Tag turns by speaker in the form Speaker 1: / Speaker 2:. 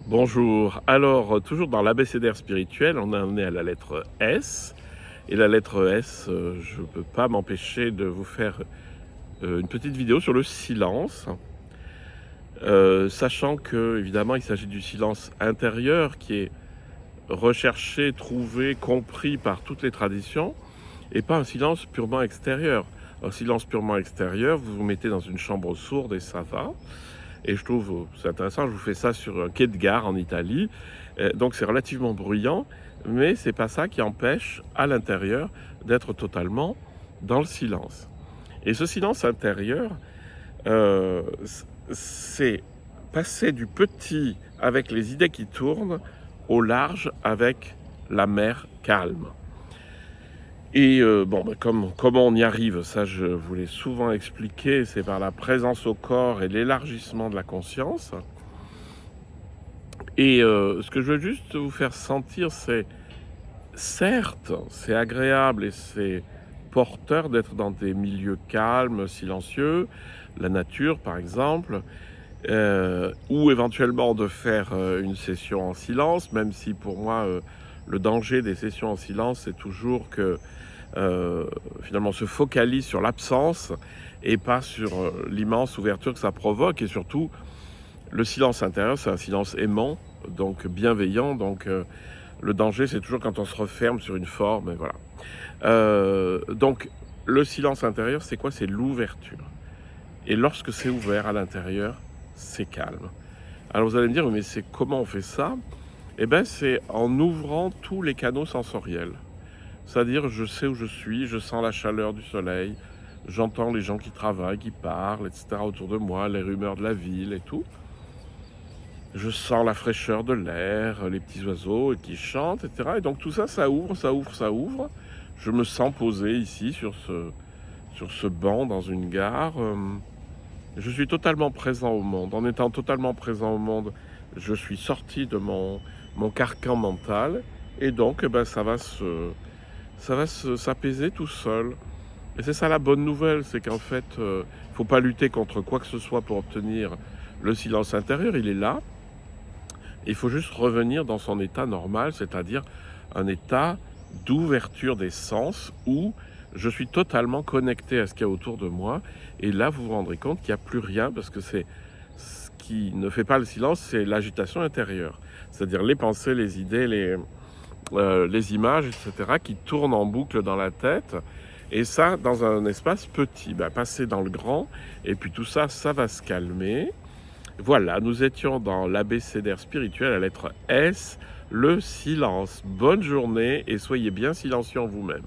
Speaker 1: Bonjour. Alors, toujours dans l'abécédaire spirituel, on en est à la lettre S. Et la lettre S, je ne peux pas m'empêcher de vous faire une petite vidéo sur le silence. Sachant que, évidemment, il s'agit du silence intérieur qui est recherché, trouvé, compris par toutes les traditions, et pas un silence purement extérieur. Un silence purement extérieur, vous vous mettez dans une chambre sourde et ça va. Et je trouve, c'est intéressant, je vous fais ça sur un quai de gare en Italie. Donc c'est relativement bruyant, mais c'est pas ça qui empêche à l'intérieur d'être totalement dans le silence. Et ce silence intérieur, euh, c'est passer du petit avec les idées qui tournent au large avec la mer calme. Et comment on y arrive, ça je vous l'ai souvent expliqué, c'est par la présence au corps et l'élargissement de la conscience. Et ce que je veux juste vous faire sentir, c'est certes, c'est agréable et c'est porteur d'être dans des milieux calmes, silencieux, la nature par exemple, ou éventuellement de faire une session en silence, même si pour moi le danger des sessions en silence, c'est toujours que finalement se focalise sur l'absence et pas sur l'immense ouverture que ça provoque. Et surtout, le silence intérieur, c'est un silence aimant, donc bienveillant. Donc le danger, c'est toujours quand on se referme sur une forme. Et voilà. Donc le silence intérieur, c'est quoi? C'est l'ouverture. Et lorsque c'est ouvert à l'intérieur, c'est calme. Alors vous allez me dire, mais c'est comment on fait ça? Eh bien, c'est en ouvrant tous les canaux sensoriels. C'est-à-dire, je sais où je suis, je sens la chaleur du soleil, j'entends les gens qui travaillent, qui parlent, etc. autour de moi, les rumeurs de la ville et tout. Je sens la fraîcheur de l'air, les petits oiseaux qui chantent, etc. Et donc tout ça, ça ouvre, ça ouvre, ça ouvre. Je me sens posé ici sur ce banc dans une gare. Je suis totalement présent au monde. En étant totalement présent au monde, je suis sorti de mon carcan mental. Et donc, ça va s'apaiser tout seul. Et c'est ça la bonne nouvelle, c'est qu'en fait, il ne faut pas lutter contre quoi que ce soit pour obtenir le silence intérieur, il est là. Il faut juste revenir dans son état normal, c'est-à-dire un état d'ouverture des sens où je suis totalement connecté à ce qu'il y a autour de moi. Et là, vous vous rendrez compte qu'il n'y a plus rien, parce que c'est ce qui ne fait pas le silence, c'est l'agitation intérieure. C'est-à-dire les pensées, les idées, les images, etc., qui tournent en boucle dans la tête. Et ça, dans un espace petit, passer dans le grand, et puis tout ça, ça va se calmer. Voilà, nous étions dans l'abécédaire spirituel, la lettre S, le silence. Bonne journée et soyez bien silencieux en vous-même.